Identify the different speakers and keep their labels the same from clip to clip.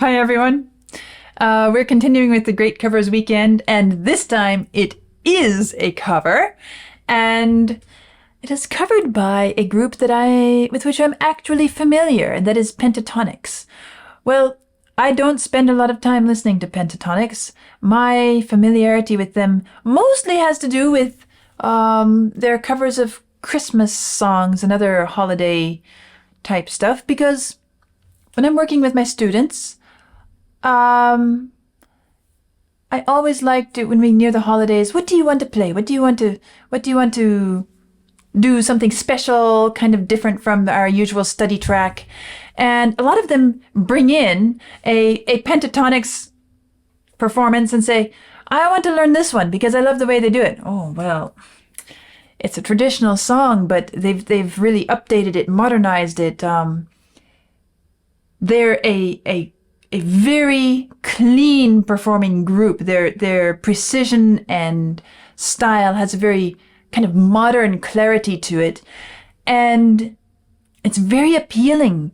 Speaker 1: Hi, everyone. We're continuing with the Great Covers Weekend, and this time it is a cover, and it is covered by a group with which I'm actually familiar, and that is Pentatonix. Well, I don't spend a lot of time listening to Pentatonix. My familiarity with them mostly has to do with their covers of Christmas songs and other holiday type stuff, because when I'm working with my students, I always like to, when we near the holidays, what do you want to play? What do you want to do something special, kind of different from our usual study track? And a lot of them bring in a Pentatonix performance and say, I want to learn this one because I love the way they do it. Oh, well, it's a traditional song, but they've really updated it, modernized it. They're a very clean performing group. Their precision and style has a very kind of modern clarity to it, and it's very appealing.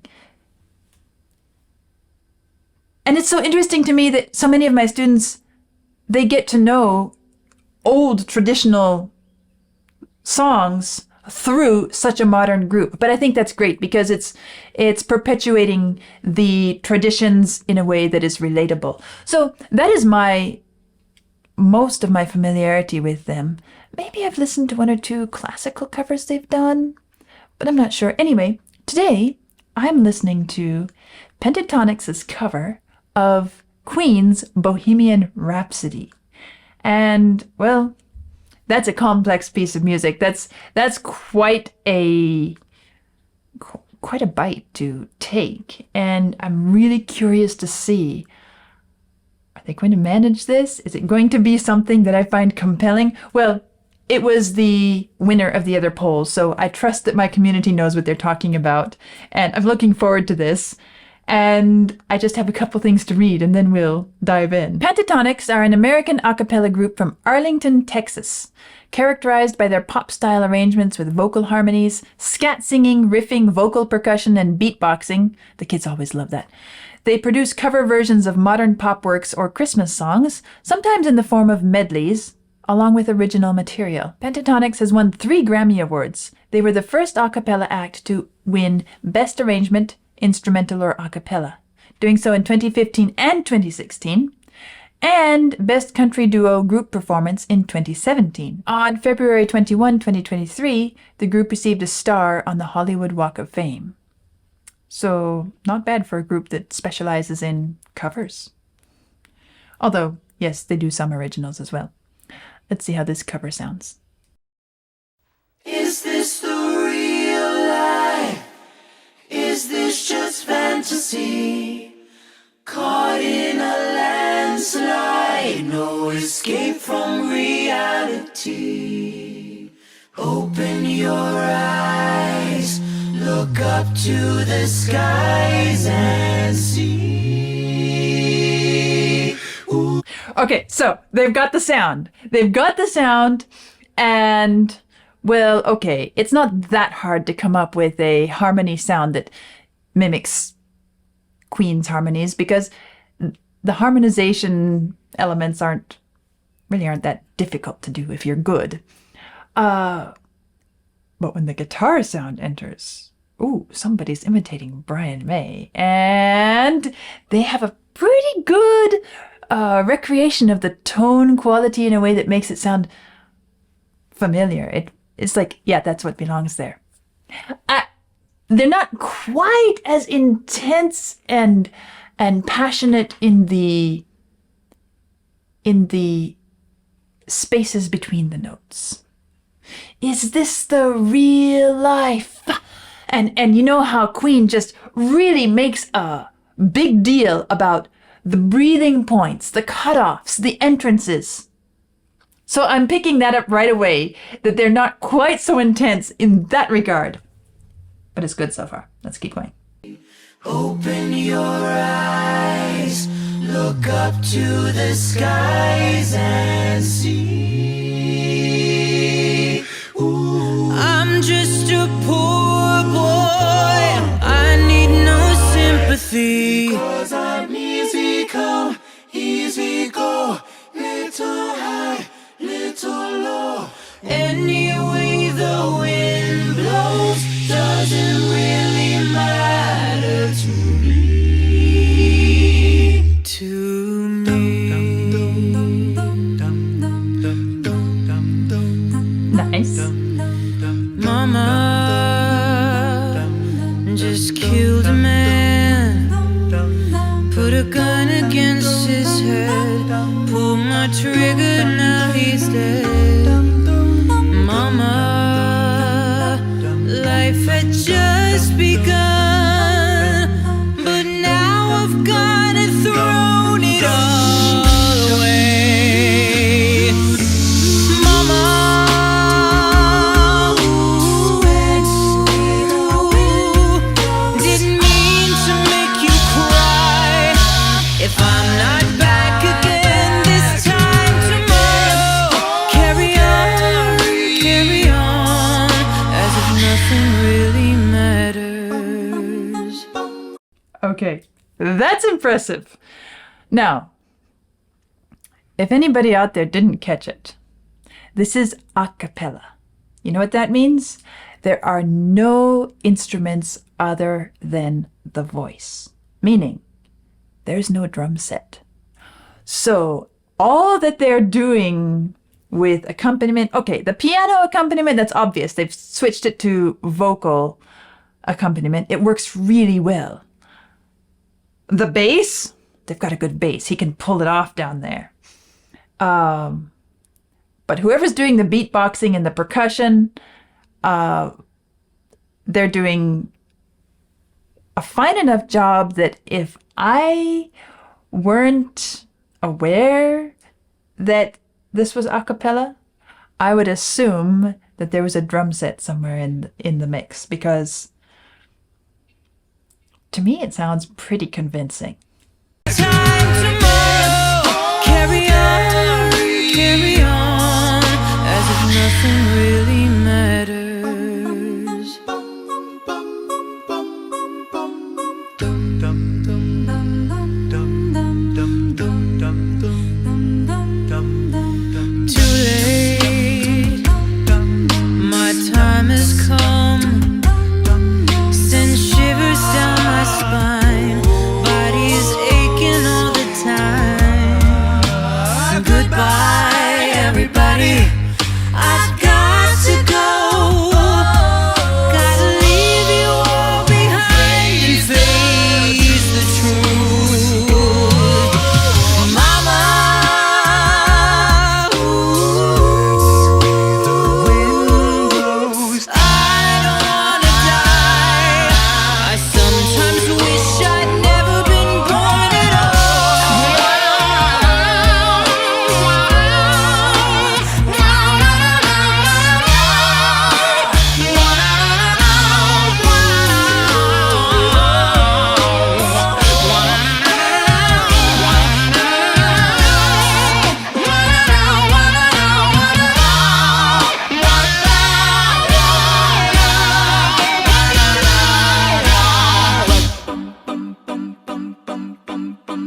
Speaker 1: And it's so interesting to me that so many of my students, they get to know old traditional songs through such a modern group. But I think that's great because it's perpetuating the traditions in a way that is relatable. So that is most of my familiarity with them. Maybe I've listened to one or two classical covers they've done, but I'm not sure. Anyway, today I'm listening to Pentatonix's cover of Queen's Bohemian Rhapsody. And, well, that's a complex piece of music. That's quite a bite to take. And I'm really curious to see, are they going to manage this? Is it going to be something that I find compelling? Well, it was the winner of the other polls, so I trust that my community knows what they're talking about. And I'm looking forward to this. And I just have a couple things to read, and then we'll dive in. Pentatonix are an American a cappella group from Arlington, Texas, characterized by their pop-style arrangements with vocal harmonies, scat singing, riffing, vocal percussion, and beatboxing. The kids always love that. They produce cover versions of modern pop works or Christmas songs, sometimes in the form of medleys, along with original material. Pentatonix has won 3 Grammy Awards. They were the first a cappella act to win Best Arrangement, Instrumental or a cappella, doing so in 2015 and 2016, and Best Country Duo Group Performance in 2017. On February 21, 2023, the group received a star on the Hollywood Walk of Fame. So, not bad for a group that specializes in covers. Although, yes, they do some originals as well. Let's see how this cover sounds.
Speaker 2: Is this the real life? Is this just fantasy? Caught in a landslide, no escape from reality. Open your eyes, look up to the skies and see. Ooh.
Speaker 1: Okay, so they've got the sound. And, well, okay, it's not that hard to come up with a harmony sound that mimics Queen's harmonies, because the harmonization elements aren't that difficult to do if you're good. But when the guitar sound enters, ooh, somebody's imitating Brian May, and they have a pretty good recreation of the tone quality in a way that makes it sound familiar. It's like, yeah, that's what belongs there. They're not quite as intense and passionate in the spaces between the notes. Is this the real life? And you know how Queen just really makes a big deal about the breathing points, the cutoffs, the entrances. So I'm picking that up right away, that they're not quite so intense in that regard. But it's good so far. Let's keep going.
Speaker 2: Open your eyes, look up to the skies and see. Ooh. I'm just a poor boy, I need no sympathy, 'cause I'm easy Put a gun against his head, pull my trigger, now he's dead. Mama, life had just begun, but now I've gone and thrown it all away. Mama, didn't mean to make you cry. If I'm not back again this time tomorrow, carry on, as if nothing really matters.
Speaker 1: Okay, that's impressive. Now, if anybody out there didn't catch it, this is a cappella. You know what that means? There are no instruments other than the voice, meaning there's no drum set. So all that they're doing with accompaniment, okay, the piano accompaniment, that's obvious. They've switched it to vocal accompaniment. It works really well. The bass, they've got a good bass. He can pull it off down there. But whoever's doing the beatboxing and the percussion, they're doing a fine enough job that if I weren't aware that this was a cappella, I would assume that there was a drum set somewhere in the mix, because to me it sounds pretty convincing.
Speaker 2: Time tomorrow, carry on, as if nothing really matters. Too late, my time has come. Send shivers down my spine, body's aching all the time. Goodbye, everybody, I've got to go. Gotta leave you all behind and face the truth. Mama, I don't wanna die. I sometimes wish I'd never been born at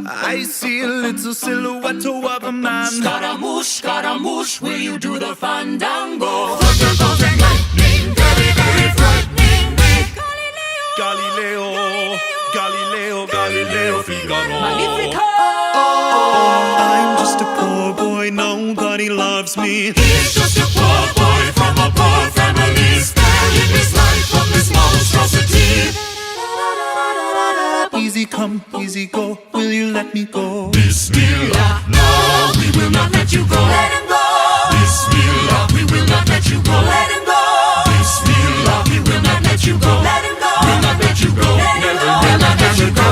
Speaker 3: I see a little silhouette of a man.
Speaker 4: Scaramouche, will you do the fandango? Thunderbolt and lightning, very, very frightening me.
Speaker 3: Galileo, Figaro.
Speaker 4: Magnifico!
Speaker 3: I'm just a poor boy, nobody loves me.
Speaker 4: He's just a poor boy from a poor family, sparing his life from this monstrosity.
Speaker 3: Easy come, easy go, will you let me go?
Speaker 4: Bismillah, no, we will not let you go. Let him go. Bismillah, we will not let you go. Let him go. Bismillah, we will not let you go. Let him go. We'll not let you go. Never will not let you go.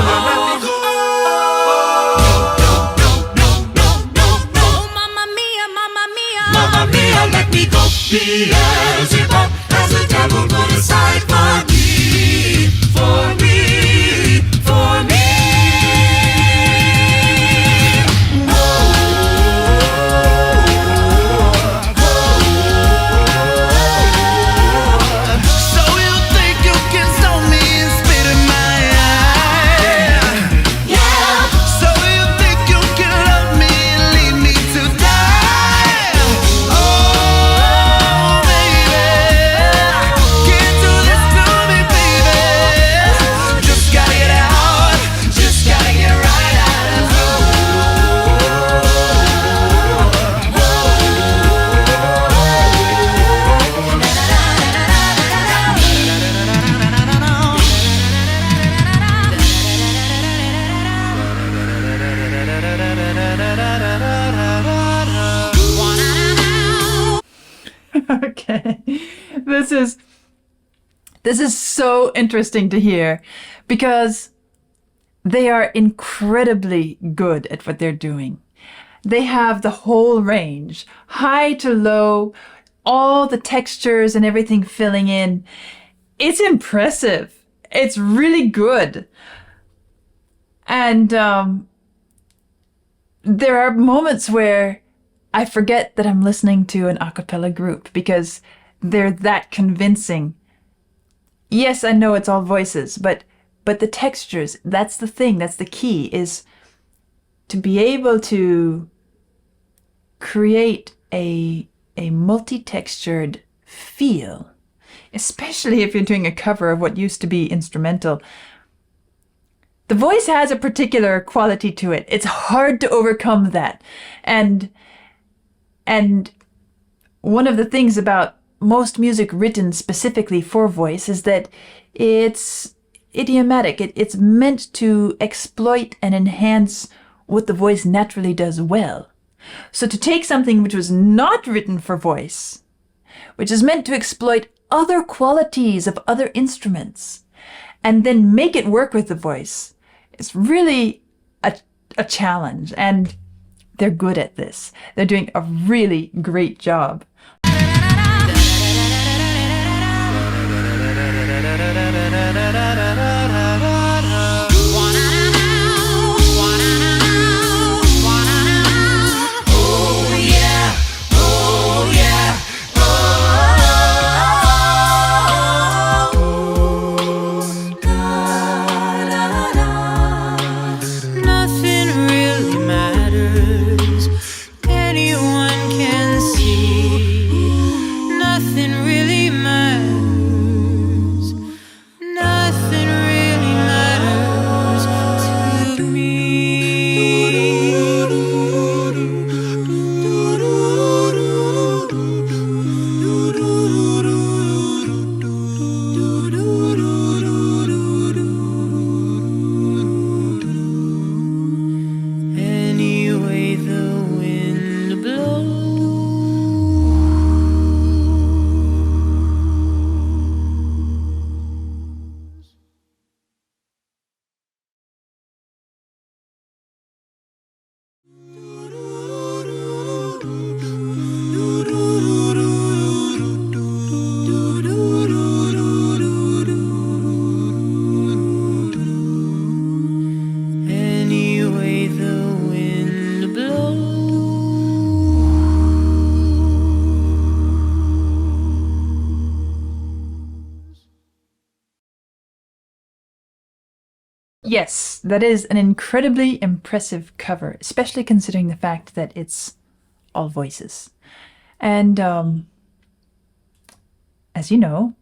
Speaker 4: Mamma mia, let me go. Beelzebub has the devil put aside for me, for me, for me.
Speaker 3: So you think you can stone me and spit in my eye?
Speaker 4: Yeah.
Speaker 3: So you think you can love me and leave me to die? Oh, they
Speaker 1: this is so interesting to hear because they are incredibly good at what they're doing. They have the whole range, high to low, all the textures and everything filling in. It's impressive. It's really good. And there are moments where I forget that I'm listening to an a cappella group because they're that convincing. Yes, I know it's all voices, but the textures, that's the thing, that's the key, is to be able to create a multi-textured feel, especially if you're doing a cover of what used to be instrumental. The voice has a particular quality to it. It's hard to overcome that. And one of the things about most music written specifically for voice is that it's idiomatic. It's meant to exploit and enhance what the voice naturally does well. So to take something which was not written for voice, which is meant to exploit other qualities of other instruments, and then make it work with the voice, it's really a challenge. And they're good at this. They're doing a really great job. Yes, that is an incredibly impressive cover, especially considering the fact that it's all voices. And as you know,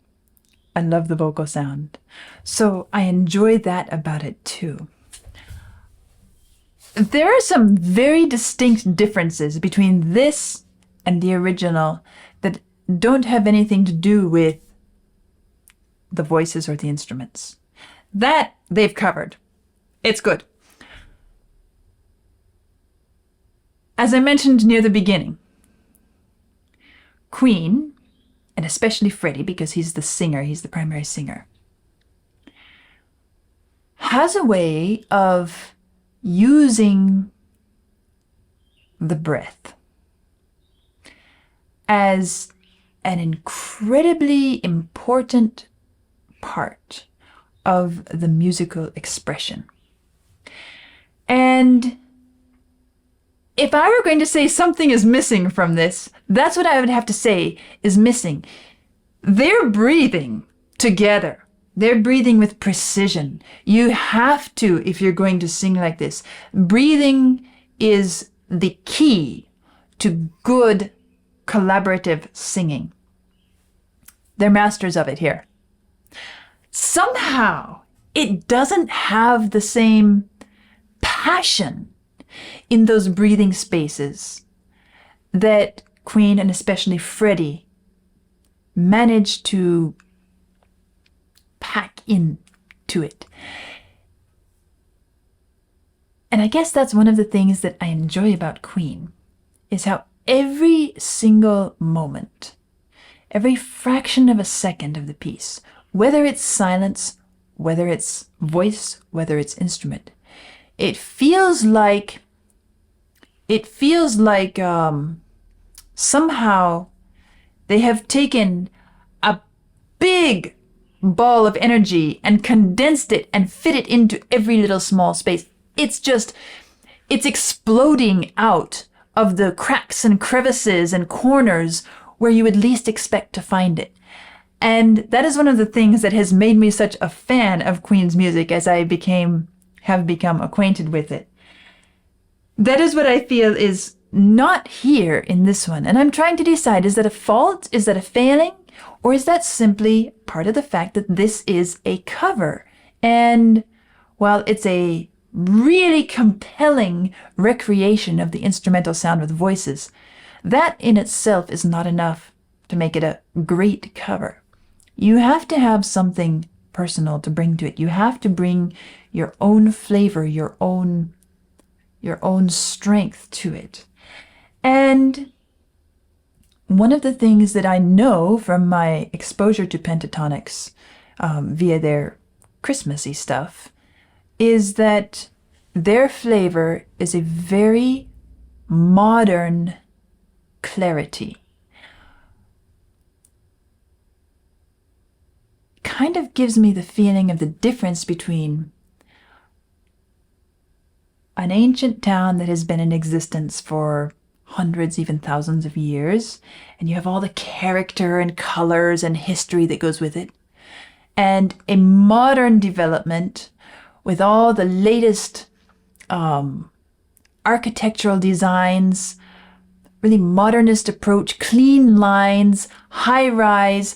Speaker 1: I love the vocal sound. So I enjoy that about it too. There are some very distinct differences between this and the original that don't have anything to do with the voices or the instruments. That they've covered. It's good. As I mentioned near the beginning, Queen, and especially Freddie, because he's the singer, he's the primary singer, has a way of using the breath as an incredibly important part of the musical expression. And if I were going to say something is missing from this, that's what I would have to say is missing. They're breathing together. They're breathing with precision. You have to, if you're going to sing like this. Breathing is the key to good collaborative singing. They're masters of it here. Somehow, it doesn't have the same passion in those breathing spaces that Queen and especially Freddie managed to pack into it. And I guess that's one of the things that I enjoy about Queen, is how every single moment, every fraction of a second of the piece, whether it's silence, whether it's voice, whether it's instrument. It feels like somehow they have taken a big ball of energy and condensed it and fit it into every little small space. It's exploding out of the cracks and crevices and corners where you would least expect to find it. And that is one of the things that has made me such a fan of Queen's music as I have become acquainted with it. That is what I feel is not here in this one. And I'm trying to decide, is that a fault? Is that a failing? Or is that simply part of the fact that this is a cover? And while it's a really compelling recreation of the instrumental sound with voices, that in itself is not enough to make it a great cover. You have to have something personal to bring to it. You have to bring your own flavor, your own strength to it. And one of the things that I know from my exposure to Pentatonix via their Christmassy stuff is that their flavor is a very modern clarity. Kind of gives me the feeling of the difference between an ancient town that has been in existence for hundreds, even thousands of years, and you have all the character and colors and history that goes with it, and a modern development with all the latest architectural designs, really modernist approach, clean lines, high rise.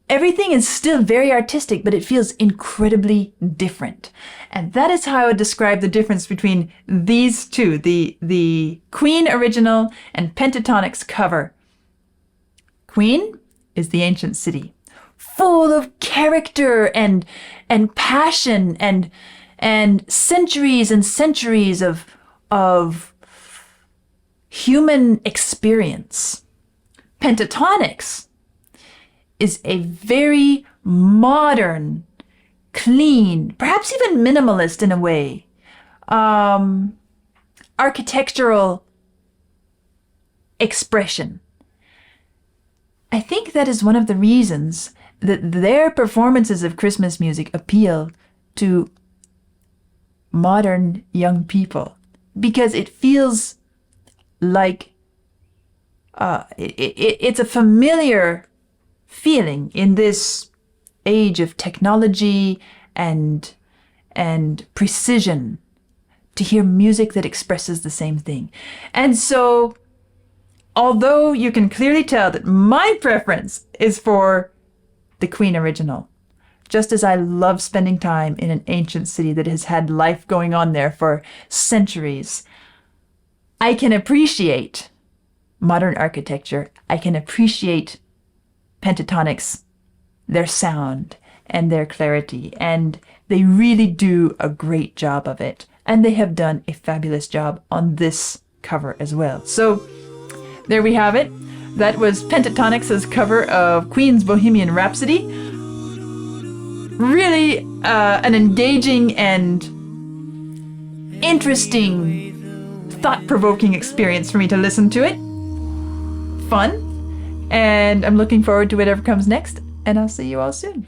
Speaker 1: Everything is still very artistic, but it feels incredibly different. And that is how I would describe the difference between these two, the Queen original and Pentatonix cover. Queen is the ancient city, full of character and passion and centuries and centuries of human experience. Pentatonix is a very modern, clean, perhaps even minimalist in a way, architectural expression. I think that is one of the reasons that their performances of Christmas music appeal to modern young people, because it feels like it's a familiar feeling in this age of technology and precision, to hear music that expresses the same thing. And so, although you can clearly tell that my preference is for the Queen original, just as I love spending time in an ancient city that has had life going on there for centuries, I can appreciate modern architecture. I can appreciate Pentatonix, their sound and their clarity, and they really do a great job of it. And they have done a fabulous job on this cover as well. So there we have it. That was Pentatonix's cover of Queen's Bohemian Rhapsody. Really an engaging and interesting, thought-provoking experience for me to listen to it. Fun. And I'm looking forward to whatever comes next. And I'll see you all soon.